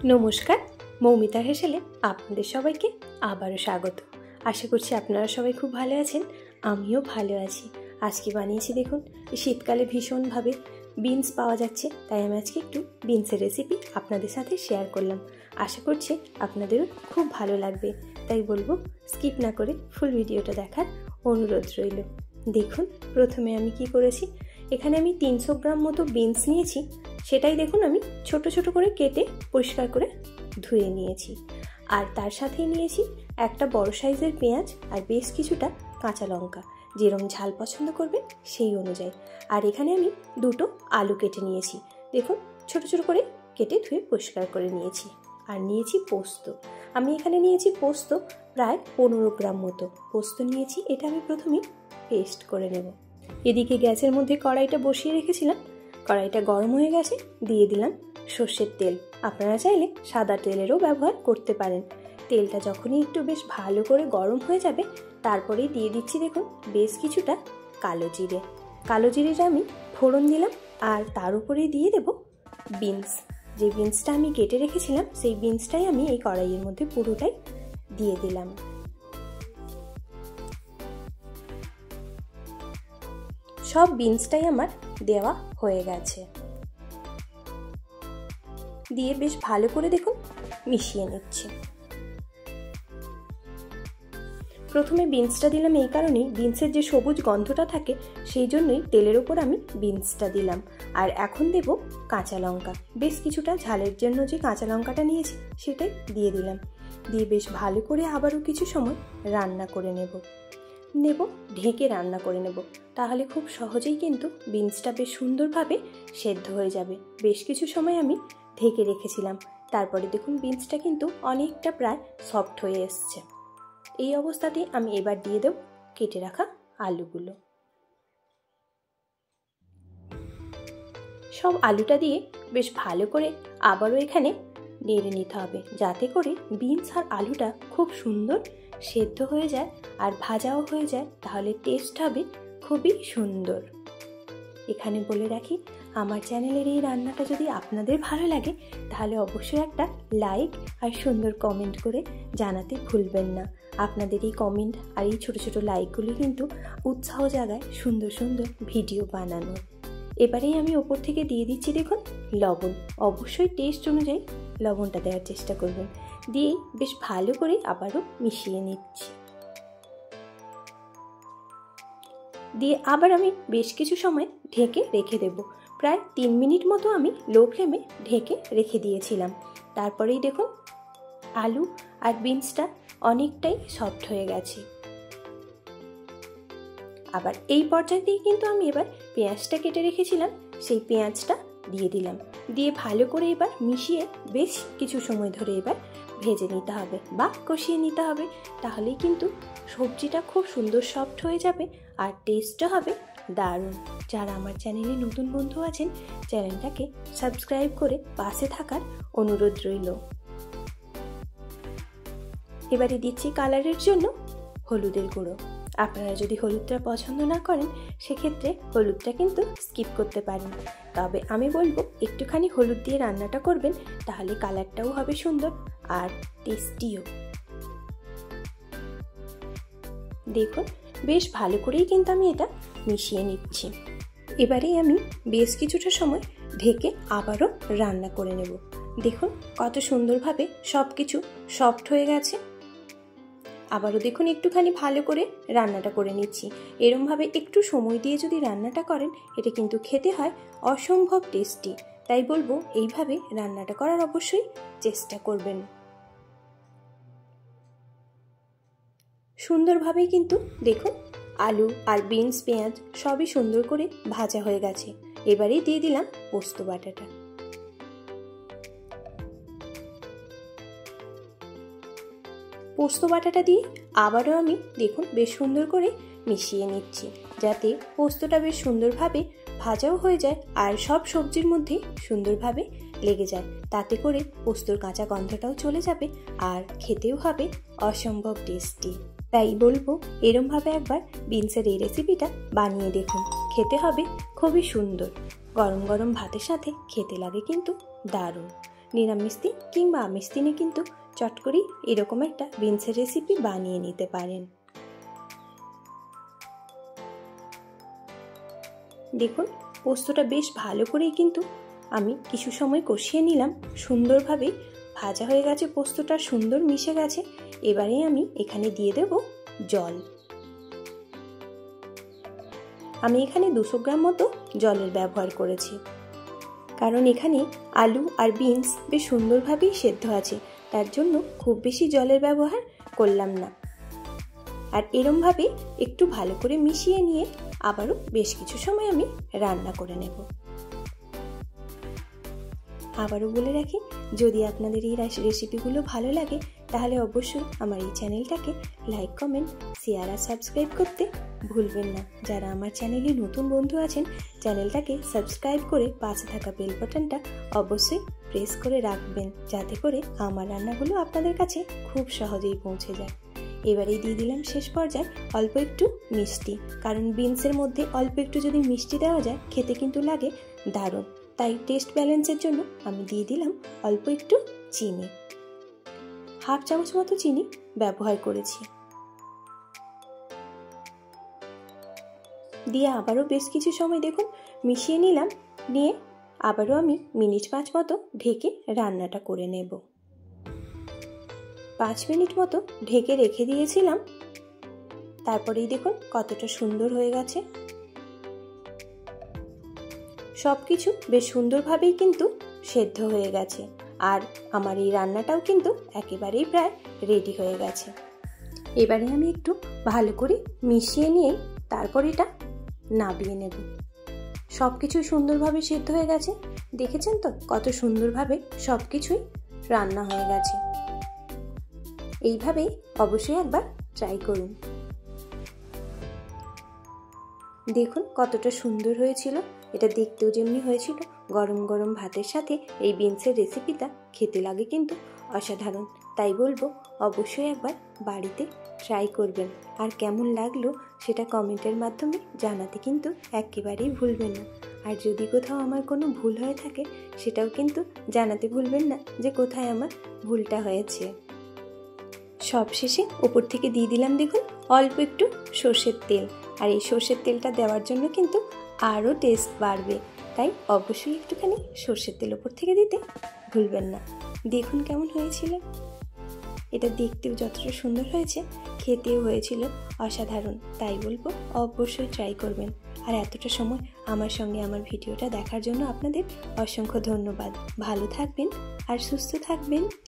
নমস্কার, মৌমিতার হেসেলে আপনাদের সবাইকে আবারও স্বাগত। আশা করছি আপনারা সবাই খুব ভালো আছেন, আমিও ভালো আছি। আজকে বানিয়েছি দেখুন, শীতকালে ভীষণভাবে বিনস পাওয়া যাচ্ছে, তাই আমি আজকে একটু বিনসের রেসিপি আপনাদের সাথে শেয়ার করলাম। আশা করছি আপনাদেরও খুব ভালো লাগবে, তাই বলবো স্কিপ না করে ফুল ভিডিওটা দেখার অনুরোধ রইল। দেখুন প্রথমে আমি কি করেছি, এখানে আমি 300 গ্রাম মতো বিনস নিয়েছি। সেটাই দেখুন আমি ছোট ছোট করে কেটে পরিষ্কার করে ধুয়ে নিয়েছি। আর তার সাথেই নিয়েছি একটা বড় সাইজের পেঁয়াজ আর বেশ কিছুটা কাঁচা লঙ্কা, যেরকম ঝাল পছন্দ করবেন সেই অনুযায়ী। আর এখানে আমি দুটো আলু কেটে নিয়েছি, দেখুন ছোট ছোট করে কেটে ধুয়ে পরিষ্কার করে নিয়েছি। আর নিয়েছি পোস্ত, আমি এখানে নিয়েছি পোস্ত প্রায় 15 গ্রাম মতো পোস্ত নিয়েছি। এটা আমি প্রথমেই পেস্ট করে নেব। এদিকে গ্যাসের মধ্যে কড়াইটা বসিয়ে রেখেছিলাম, কড়াইটা গরম হয়ে গেছে, দিয়ে দিলাম সর্ষের তেল। আপনারা চাইলে সাদা তেলেরও ব্যবহার করতে পারেন। তেলটা যখনই একটু বেশ ভালো করে গরম হয়ে যাবে, তারপরেই দিয়ে দিচ্ছি দেখুন বেশ কিছুটা কালো জিরে। কালো জিরেটা আমি ফোড়ন দিলাম, আর তার উপরেই দিয়ে দেব বিনস। যে বিনসটা আমি কেটে রেখেছিলাম সেই বিনসটাই আমি এই কড়াইয়ের মধ্যে পুরোটাই দিয়ে দিলাম। সব বিনসটাই আমার দেওয়া হয়ে গেছে, দিয়ে বেশ ভালো করে দেখুন মিশিয়ে নিচ্ছি। প্রথমে বিনসটা দিলাম এই কারণেই, বিনসের যে সবুজ গন্ধটা থাকে সেই জন্যই তেলের ওপর আমি বিনসটা দিলাম। আর এখন দেব কাঁচা লঙ্কা, বেশ কিছুটা ঝালের জন্য যে কাঁচা লঙ্কাটা নিয়েছি সেটাই দিয়ে দিলাম। দিয়ে বেশ ভালো করে আবারও কিছু সময় রান্না করে নেব, ঢেকে রান্না করে নেব। তাহলে খুব সহজেই কিন্তু বিনসটা বেশ সুন্দরভাবে সেদ্ধ হয়ে যাবে। বেশ কিছু সময় আমি ঢেকে রেখেছিলাম, তারপরে দেখুন বিনসটা কিন্তু অনেকটা প্রায় সফট হয়ে এসছে। এই অবস্থাতে আমি এবার দিয়ে দেব কেটে রাখা আলুগুলো। সব আলুটা দিয়ে বেশ ভালো করে আবারও এখানে নেড়ে নিতে হবে, যাতে করে বিনস আর আলুটা খুব সুন্দর সেদ্ধ হয়ে যায় আর ভাজাও হয়ে যায়, তাহলে টেস্ট হবে খুবই সুন্দর। এখানে বলে রাখি, আমার চ্যানেলের এই রান্নাটা যদি আপনাদের ভালো লাগে তাহলে অবশ্যই একটা লাইক আর সুন্দর কমেন্ট করে জানাতে ভুলবেন না। আপনাদের এই কমেন্ট আর এই ছোট ছোট লাইকগুলি কিন্তু উৎসাহ জাগায় সুন্দর সুন্দর ভিডিও বানানোর। এবারেই আমি ওপর থেকে দিয়ে দিচ্ছি দেখুন লবণ। অবশ্যই টেস্ট অনুযায়ী লবণটা দেওয়ার চেষ্টা করবেন। দিয়ে বেশ ভালো করে আবারও মিশিয়ে নিচ্ছি। দিয়ে আবার আমি বেশ কিছু সময় ঢেকে রেখে দেব। প্রায় 3 মিনিট মতো আমি লো ফ্লেমে ঢেকে রেখে দিয়েছিলাম। তারপরেই দেখুন আলু আর বিনসটা অনেকটাই সফট হয়ে গেছে। আবার এই পর্যায়েতেই কিন্তু আমি এবার পেঁয়াজটা কেটে রেখেছিলাম, সেই পেঁয়াজটা দিয়ে দিলাম। দিয়ে ভালো করে এবার মিশিয়ে বেশ কিছু সময় ধরে এবার ভেজে নিতে হবে বা কষিয়ে নিতে হবে। তাহলেই কিন্তু সবজিটা খুব সুন্দর সফট হয়ে যাবে আর টেস্টও হবে দারুণ। যারা আমার চ্যানেলে নতুন বন্ধু আছেন, চ্যানেলটাকে সাবস্ক্রাইব করে পাশে থাকার অনুরোধ রইল। এবারে দিচ্ছি কালারের জন্য হলুদের গুঁড়ো। আপনারা যদি হলুদটা পছন্দ না করেন সেক্ষেত্রে হলুদটা কিন্তু স্কিপ করতে পারেন, তবে আমি বলবো একটুখানি হলুদ দিয়ে রান্নাটা করবেন, তাহলে কালারটাও হবে সুন্দর আর টেস্টিও। দেখুন বেশ ভালো করেই কিন্তু আমি এটা মিশিয়ে নিচ্ছি। এবারেই আমি বেশ কিছুটা সময় ঢেকে আবারও রান্না করে নেব। দেখুন কত সুন্দরভাবে সব কিছু সফট হয়ে গেছে। আবারও দেখুন একটুখানি ভালো করে রান্নাটা করে নিচ্ছি। এরমভাবে একটু সময় দিয়ে যদি রান্নাটা করেন এটা কিন্তু খেতে হয় অসম্ভব টেস্টি, তাই বলবো এইভাবে রান্নাটা করার অবশ্যই চেষ্টা করবেন। সুন্দরভাবেই কিন্তু দেখুন আলু আর বিনস পেঁয়াজ সবই সুন্দর করে ভাজা হয়ে গেছে। এবারেই দিয়ে দিলাম পোস্ত বাটাটা। পোস্ত বাটাটা দিয়ে আবারও আমি দেখুন বেশ সুন্দর করে মিশিয়ে নিচ্ছি, যাতে পোস্তটা বেশ সুন্দরভাবে ভাজাও হয়ে যায় আর সব সবজির মধ্যে সুন্দরভাবে লেগে যায়। তাতে করে পোস্তর কাঁচা গন্ধটাও চলে যাবে আর খেতেও হবে অসম্ভব টেস্টি। তাই বলবো এরমভাবে একবার বিনসের এই রেসিপিটা বানিয়ে দেখুন, খেতে হবে খুবই সুন্দর। গরম গরম ভাতের সাথে খেতে লাগে কিন্তু দারুণ। নিরামিষ দিন কিংবা আমিষ দিনে কিন্তু চট করেই এরকম একটা বিনসের রেসিপি বানিয়ে নিতে পারেন। দেখুন পোস্তটা বেশ ভালো করেই কিন্তু আমি কিছু সময় কষিয়ে নিলাম। সুন্দরভাবে ভাজা হয়ে গেছে, পোস্তটা সুন্দর মিশে গেছে। এবারে আমি এখানে দিয়ে দেব জল। আমি এখানে 200 গ্রাম মতো জলের ব্যবহার করেছি, কারণ এখানে আলু আর বিনস বেশ সুন্দরভাবেই সেদ্ধ আছে, তার জন্য খুব বেশি জলের ব্যবহার করলাম না। আর এরমভাবে একটু ভালো করে মিশিয়ে নিয়ে আবারও বেশ কিছু সময় আমি রান্না করে নেব। আবারও বলে রাখি, যদি আপনাদের এই রেসিপিগুলো ভালো লাগে তাহলে অবশ্যই আমার এই চ্যানেলটাকে লাইক, কমেন্ট, শেয়ার আর সাবস্ক্রাইব করতে ভুলবেন না। যারা আমার চ্যানেলে নতুন বন্ধু আছেন, চ্যানেলটাকে সাবস্ক্রাইব করে পাশে থাকা বেল বাটনটা অবশ্যই প্রেস করে রাখবেন, যাতে করে আমার রান্নাগুলো আপনাদের কাছে খুব সহজেই পৌঁছে যায়। এবারেই দিয়ে দিলাম শেষ পর্যায়ে অল্প একটু মিষ্টি, কারণ বিনসের মধ্যে অল্প একটু যদি মিষ্টি দেওয়া যায় খেতে কিন্তু লাগে দারুণ। তাই টেস্ট ব্যালেন্সের জন্য আমি দিয়ে দিলাম অল্প একটু চিনি, 1/2 চামচ মতো চিনি ব্যবহার করেছি। দিয়ে আবারও বেশ কিছু সময় দেখুন মিশিয়ে নিলাম, নিয়ে আবারও আমি মিনিট 5 মতো ঢেকে রান্নাটা করে নেব। 5 মিনিট মতো ঢেকে রেখে দিয়েছিলাম। তারপরেই দেখুন কতটা সুন্দর হয়ে গেছে। সব কিছু বেশ সুন্দরভাবেই কিন্তু সেদ্ধ হয়ে গেছে, আর আমার এই রান্নাটাও কিন্তু একেবারেই প্রায় রেডি হয়ে গেছে। এবারে আমি একটু ভালো করে মিশিয়ে নিয়ে তারপর এটা নামিয়ে নেব। সব কিছুই সুন্দরভাবে সেদ্ধ হয়ে গেছে, দেখেছেন তো কত সুন্দরভাবে সব কিছুই রান্না হয়ে গেছে। এইভাবেই অবশ্যই একবার ট্রাই করুন। দেখুন কতটা সুন্দর হয়েছিল, এটা দেখতেও যেমনি হয়েছিল, গরম গরম ভাতের সাথে এই বিনসের রেসিপিটা খেতে লাগে কিন্তু অসাধারণ। তাই বলবো অবশ্যই একবার বাড়িতে ট্রাই করবেন, আর কেমন লাগলো সেটা কমেন্টের মাধ্যমে জানাতে কিন্তু একেবারেই ভুলবেন না। আর যদি কোথাও আমার কোনো ভুল হয়ে থাকে সেটাও কিন্তু জানাতে ভুলবেন না যে কোথায় আমার ভুলটা হয়েছে। সবশেষে ওপর থেকে দিয়ে দিলাম দেখুন অল্প একটু সর্ষের তেল, আর এই সর্ষের তেলটা দেওয়ার জন্য কিন্তু আরও টেস্ট বাড়বে, তাই অবশ্যই একটুখানি সর্ষের তেল ওপর থেকে দিতে ভুলবেন না। দেখুন কেমন হয়েছিল, এটা দেখতেও যতটা সুন্দর হয়েছে খেতেও হয়েছিল অসাধারণ। তাই বলবো অবশ্যই ট্রাই করবেন। আর এতটা সময় আমার সঙ্গে আমার ভিডিওটা দেখার জন্য আপনাদের অসংখ্য ধন্যবাদ। ভালো থাকবেন আর সুস্থ থাকবেন।